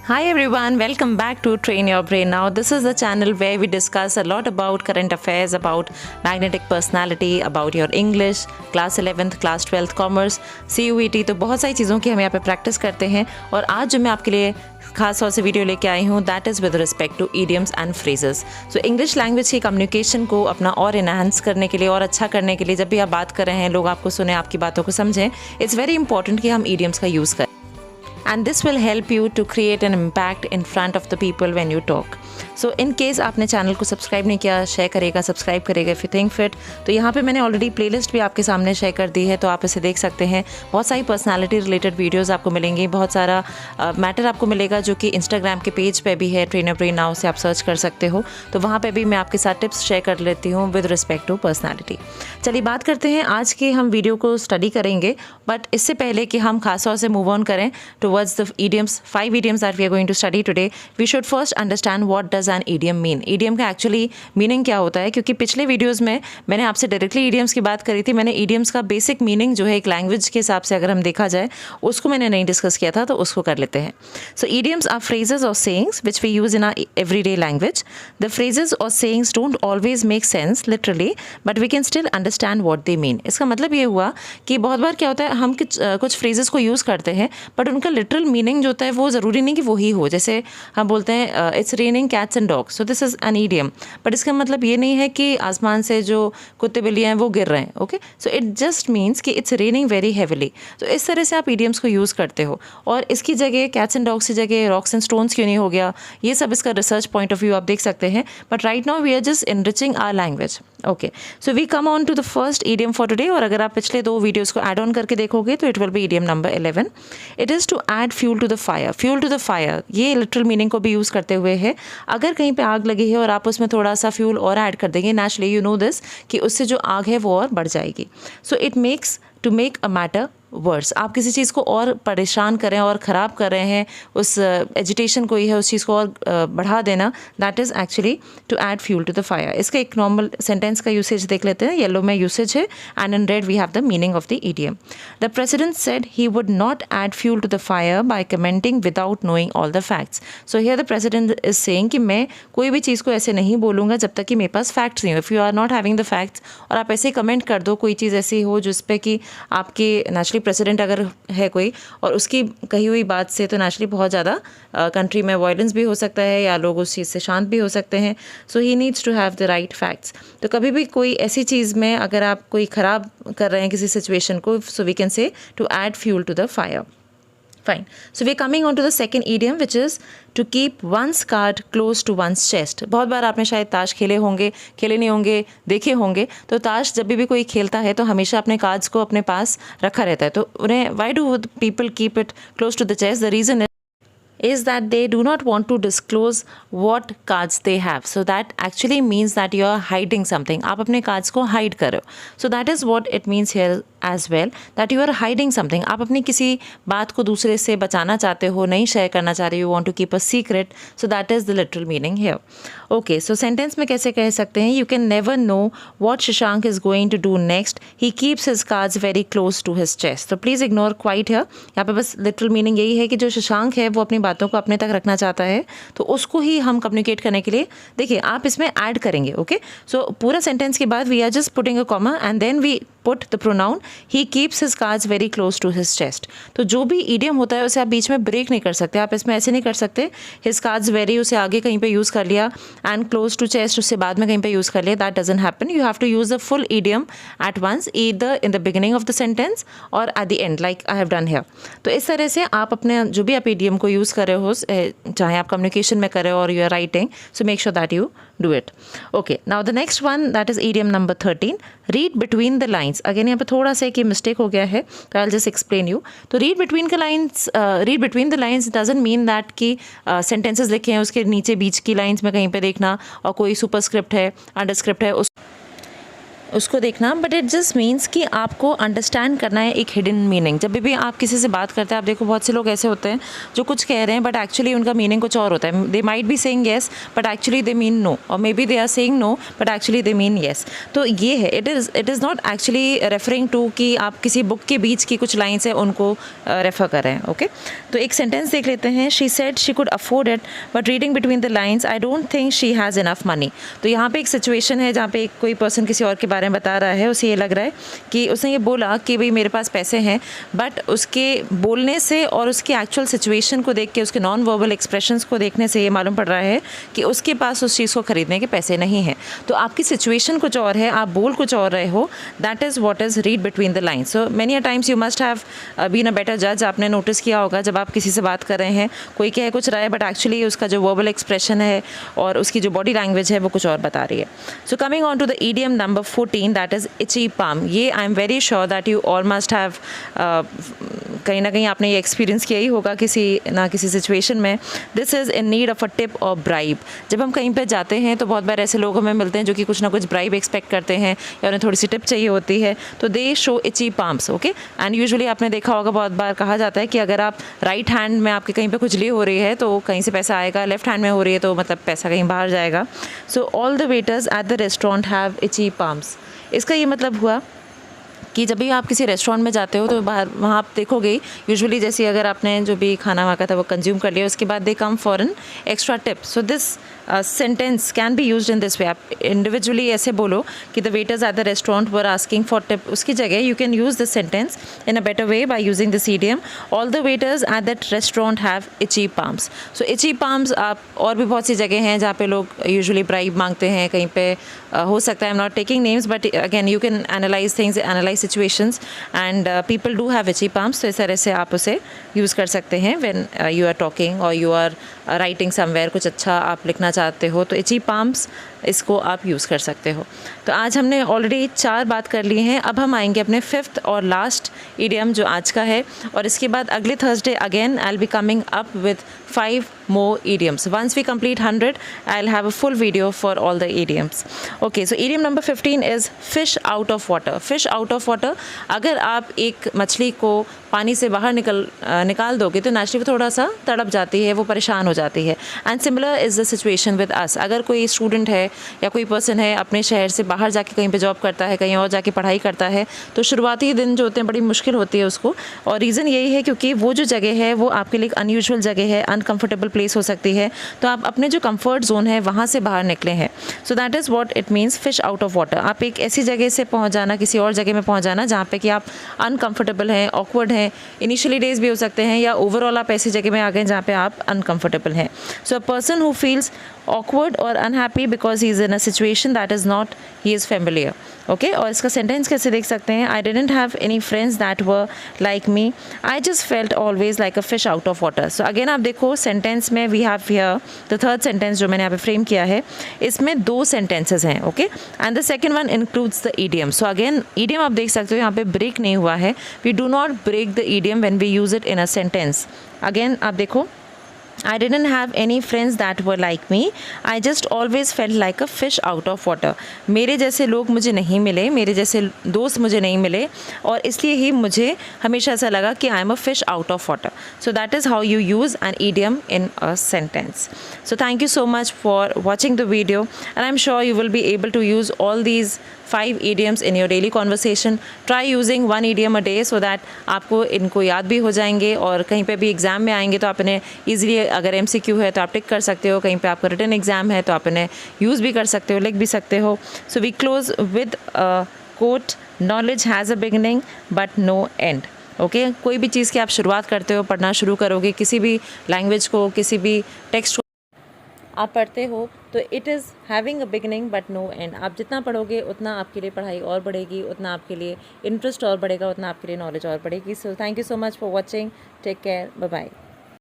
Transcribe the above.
Hi everyone, welcome back to Train Your Brain. Now, this is the channel where we discuss a lot about current affairs, about magnetic personality, about your English, class 11th, class 12th, commerce, CUET. तो बहुत सारी चीज़ों की हम यहाँ पे practice करते हैं और आज जो मैं आपके लिए खास तौर से वीडियो लेके आई हूँ that is with respect to idioms and phrases. So English language की कम्युनिकेशन को अपना और इनहांस करने के लिए और अच्छा करने के लिए जब भी आप बात कर रहे हैं, लोग आपको सुने, आपकी बातों को समझें, इट्स वेरी इंपॉर्टेंट कि हम ईडियम्स का यूज़ करें. And this will help you to create an impact in front of the people when you talk. So in case आपने चैनल को सब्सक्राइब नहीं किया, शेयर करेगा, सब्सक्राइब करेगा if you think fit. तो यहाँ पे मैंने ऑलरेडी प्लेलिस्ट भी आपके सामने शेयर कर दी है, तो आप इसे देख सकते हैं. बहुत सारी पर्सनालिटी रिलेटेड वीडियोस आपको मिलेंगी, बहुत सारा मैटर आपको मिलेगा जो कि इंस्टाग्राम के पेज पे भी है, ट्रेन योर ब्रेन नाउ से आप सर्च कर सकते हो. तो वहाँ पे भी मैं आपके साथ टिप्स शेयर कर लेती हूँ विद रिस्पेक्ट टू पर्सनैलिटी. चलिए बात करते हैं. आज के हम वीडियो को स्टडी करेंगे, बट इससे पहले कि हम खास तौर से मूव ऑन करें towards the idioms, 5 idioms that we are going to study today, we should first understand what does an idiom mean. idiom का actually meaning क्या होता है, क्योंकि पिछले वीडियोस में मैंने आपसे डायरेक्टली idioms की बात करी थी. मैंने idioms का बेसिक मीनिंग जो है एक लैंग्वेज के हिसाब से अगर हम देखा जाए उसको मैंने नहीं डिस्कस किया था, तो उसको कर लेते हैं. So idioms are phrases or sayings which we use in our everyday language. The phrases or sayings don't always make sense literally, but we can still understand what they mean. इसका मतलब ये हुआ कि बहुत बार क्या होता है, हम कुछ फ्रेजेस को यूज़ करते हैं बट उनका लिटरल मीनिंग जो होता है वो ज़रूरी नहीं कि वो ही हो. जैसे हम बोलते हैं it's raining cats and dogs, so this is an idiom, but इसका मतलब ये नहीं है कि आसमान से जो कुत्ते बिल्लियाँ हैं वो गिर रहे हैं. Okay, so it just means कि इट्स रेनिंग वेरी हैविली. तो इस तरह से आप ईडियम्स को यूज़ करते हो, और इसकी जगह कैट्स एंड डॉग्स की जगह रॉक्स एंड स्टोन्स क्यों नहीं हो गया, ये सब इसका रिसर्च पॉइंट ऑफ व्यू आप देख सकते हैं. But right now we are just enriching our language. Okay, so we come on to the first idiom for today. और अगर आप पिछले 2 वीडियोज़ को ऐड ऑन करके देखोगे तो it will be idiom number 11. It is to add fuel to the fire. Fuel to the fire ये literal meaning को भी यूज़ करते हुए है. अगर कहीं पे आग लगी है और आप उसमें थोड़ा सा फ्यूल और ऐड कर देंगे, नेचुरली यू नो दिस, कि उससे जो आग है वो और बढ़ जाएगी. So it makes to make a matter words. आप किसी चीज़ को और परेशान करें और ख़राब कर रहे हैं, उस एजिटेशन को ही है, उस चीज़ को और बढ़ा देना, that is actually to add fuel to the fire. इसका एक नॉर्मल सेंटेंस का यूसेज देख लेते हैं. येलो में यूसेज है and in red we have the meaning of the idiom. The president said he would not add fuel to the fire by commenting without knowing all the facts. So here the president is saying कि मैं कोई भी चीज़ को ऐसे नहीं बोलूँगा जब तक कि मेरे पास फैक्ट्स नहीं हो. If you are not having the facts और आप ऐसे कमेंट कर दो, कोई चीज़ ऐसी हो जिस पे कि आपके नेचुरली प्रेसिडेंट अगर है कोई और उसकी कही हुई बात से, तो नेचुरली बहुत ज़्यादा कंट्री में वायलेंस भी हो सकता है या लोग उस चीज़ से शांत भी हो सकते हैं. So he needs to have the right facts. तो कभी भी कोई ऐसी चीज़ में अगर आप कोई ख़राब कर रहे हैं किसी सिचुएशन को, so we can say to add fuel to the fire. Fine. So we're coming on to the second idiom, which is to keep one's card close to one's chest. बहुत बार आपने शायद ताश खेले होंगे, खेले नहीं होंगे, देखे होंगे. तो ताश जब भी कोई खेलता है तो हमेशा अपने कार्ड्स को अपने पास रखा रहता है. तो उन्हें why do people keep it close to the chest? The reason is that they do not want to disclose what cards they have. So that actually means that you are hiding something. आप अपने cards को hide कर रहे हो. So that is what it means here as well, that you are hiding something. आप अपनी किसी बात को दूसरे से बचाना चाहते हो, नहीं शेयर करना चाह रहे, you want to keep a secret. So that is the literal meaning here. Okay, so sentence में कैसे कह सकते हैं, you can never know what Shashank is going to do next. He keeps his cards very close to his chest. So please ignore quite here. यहाँ पे बस literal meaning यही है कि जो शशांक है वो अपनी बातों को अपने तक रखना चाहता है, तो उसको ही हम कम्युनिकेट करने के लिए, देखिए आप इसमें ऐड करेंगे. ओके, सो पूरा सेंटेंस के बाद we are just putting a comma and then we put the pronoun he keeps his cards very close to his chest. तो जो भी ईडियम होता है उसे आप बीच में ब्रेक नहीं कर सकते. आप इसमें ऐसे नहीं कर सकते हिज कार्ड्स वेरी, उसे आगे कहीं पे यूज़ कर लिया, एंड क्लोज टू चेस्ट उससे बाद में कहीं पे यूज़ कर लिया. That doesn't happen. You have to use the full idiom at once, either in the beginning of the sentence और at the end, like I have done here. तो इस तरह से आप अपने जो भी आप ईडियम को यूज़ कर रहे हो, चाहे आप कम्युनिकेशन में कर रहे हो और you are writing, so make sure that you do it. Okay, now the next one, that is idiom number 13, read between the lines. Again यहाँ पे थोड़ा सा एक मिस्टेक हो गया है, तो I'll just explain you. तो read between the lines doesn't mean that कि sentences लिखे हैं उसके नीचे बीच की lines में कहीं पे देखना और कोई सुपरस्क्रिप्ट है, अंडरस्क्रिप्ट है, उसको देखना, बट इट जस्ट मीन्स कि आपको अंडरस्टैंड करना है एक हिडन मीनिंग। जब भी आप किसी से बात करते हैं, आप देखो बहुत से लोग ऐसे होते हैं जो कुछ कह रहे हैं बट एक्चुअली उनका मीनिंग कुछ और होता है। They might be saying yes but actually they mean no, और maybe they are saying no but actually they mean yes. तो ये है, it is not actually referring to कि आप किसी बुक के बीच की कुछ लाइन्स है उनको रेफ़र कर रहे हैं। ओके, तो एक सेंटेंस देख लेते हैं। She said she could afford it but reading between the lines I don't think she has enough money. तो यहाँ पे एक सिचुएशन है जहाँ पे कोई पर्सन किसी और के बारे में बता रहा है, उसे ये लग रहा है कि उसने ये बोला कि भाई मेरे पास पैसे हैं, बट उसके बोलने से और उसकी एक्चुअल सिचुएशन को देख के, उसके नॉन वर्बल एक्सप्रेशंस को देखने से ये मालूम पड़ रहा है कि उसके पास उस चीज़ को खरीदने के पैसे नहीं हैं। तो आपकी सिचुएशन कुछ और है, आप बोल कुछ और रहे हो, that is what is read between the lines. So many a times you must have been a better जज। आपने नोटिस किया होगा जब आप किसी से बात कर रहे हैं, कोई कह कुछ रहा है बट एक्चुअली उसका जो वर्बल एक्सप्रेशन है और उसकी जो बॉडी लैंग्वेज है वो कुछ और बता रही है। So coming on to the idiom number 14, that is itchy palm. ये I am very sure that you all must have कहीं ना कहीं आपने ये एक्सपीरियंस किया ही होगा किसी ना किसी सिचुएशन में। This is in need of a tip और ब्राइब। जब हम कहीं पे जाते हैं तो बहुत बार ऐसे लोग हमें मिलते हैं जो कि कुछ ना कुछ ब्राइब एक्सपेक्ट करते हैं या उन्हें थोड़ी सी टिप चाहिए होती है, तो they show itchy palms. Okay, and usually आपने देखा होगा बहुत बार कहा जाता है कि अगर आप राइट हैंड में आपके कहीं पे खुजली हो रही है तो कहीं से पैसा आएगा, लेफ्ट हैंड में हो रही है तो मतलब पैसा कहीं बाहर जाएगा। So all the waiters at the restaurant have itchy palms. इसका ये मतलब हुआ कि जब भी आप किसी रेस्टोरेंट में जाते हो तो बाहर वहाँ आप देखोगे यूजुअली, जैसे अगर आपने जो भी खाना वाका था वो कंज्यूम कर लिया, उसके बाद they come for an extra tip. So this sentence can be used in this way. आप इंडिविजुअली ऐसे बोलो कि the waiters at the restaurant were asking for tip, उसकी जगह you can use this sentence in a better way by using this idiom, all the waiters at that restaurant have itchy palms. So itchy palms आप और भी बहुत सी जगह हैं जहाँ पे लोग यूजुअली ब्राइब मांगते हैं, कहीं पे हो सकता है, I am not taking names but again you can analyse things, analyse situations and people do have itchy palms. तो इस तरह से आप उसे यूज़ कर सकते हैं व्हेन यू आर टॉकिंग और यू आर राइटिंग समवेयर, कुछ अच्छा आप लिखना चाहते हो तो इची पाम्स इसको आप यूज़ कर सकते हो। तो आज हमने ऑलरेडी 4 बात कर ली हैं। अब हम आएंगे अपने 5th और लास्ट ईडियम जो आज का है, और इसके बाद अगले Thursday again I will be coming up with 5 more idioms. Once we complete 100, I'll have a full video for all the idioms. Okay, so idiom number 15 is fish out of water. Fish out of water, अगर आप एक मछली को पानी से बाहर निकाल दोगे तो नेचुरली वो थोड़ा सा तड़प जाती है, वो परेशान हो जाती है। And similar is the situation with us. अगर कोई स्टूडेंट है या कोई पर्सन है अपने शहर से बाहर जाके कहीं पे जॉब करता है, कहीं और जाके पढ़ाई करता है, तो शुरुआती दिन जो होते हैं बड़ी मुश्किल होती है उसको, और रीज़न यही है क्योंकि वो जो जगह है वो आपके लिए एक अनयूजुअल जगह है, अनकम्फर्टेबल प्लेस हो सकती है, तो आप अपने जो कंफर्ट जोन है वहाँ से बाहर निकले हैं। So that is what it means fish out of water. आप एक ऐसी जगह से पहुँच जाना, किसी और जगह में पहुँच जाना जहाँ पे कि आप अनकम्फर्टेबल हैं, ऑकवर्ड हैं, इनिशियली डेज भी हो सकते हैं, या ओवरऑल आप ऐसी जगह में आ गए जहाँ पे आप अनकम्फर्टेबल हैं। So a person who feels awkward or unhappy because he is in a situation that is not he is familiar. Okay, और इसका सेंटेंस कैसे देख सकते हैं? I didn't have any friends that were like me. I just felt always like a fish out of water. So again आप देखो sentence में we have here the third sentence जो मैंने यहाँ पे फ्रेम किया है, इसमें 2 sentences हैं. Okay, and the second one includes the idiom. So again idiom आप देख सकते हो यहाँ पे break नहीं हुआ है. We do not break the idiom when we use it in a sentence. Again आप देखो, I didn't have any friends that were like me. I just always felt like a fish out of water. मेरे जैसे लोग मुझे नहीं मिले, मेरे जैसे दोस्त मुझे नहीं मिले, और इसलिए ही मुझे हमेशा ऐसा लगा कि I am a fish out of water. So that is how you use an idiom in a sentence. So thank you so much for watching the video, and I'm sure you will be able to use all these 5 idioms in your daily conversation. Try using 1 idiom a day so that आपको इनको याद भी हो जाएंगे, और कहीं पे भी एग्ज़ाम में आएंगे तो आप इन्हें ईजिली, अगर MCQ है तो आप टिक कर सकते हो, कहीं पे आपका रिटन एग्ज़ाम है तो आप इन्हें यूज़ भी कर सकते हो, लिख भी सकते हो. So we close with quote, knowledge has a beginning but no end. Okay, कोई भी चीज़ की आप शुरुआत करते हो, पढ़ना शुरू करोगे, किसी भी लैंग्वेज को, किसी भी टेक्स्ट को आप पढ़ते हो, तो it is having a beginning but no end. आप जितना पढ़ोगे उतना आपके लिए पढ़ाई और बढ़ेगी, उतना आपके लिए इंटरेस्ट और बढ़ेगा, उतना आपके लिए नॉलेज और बढ़ेगी. So thank you so much for watching. Take care. Bye bye.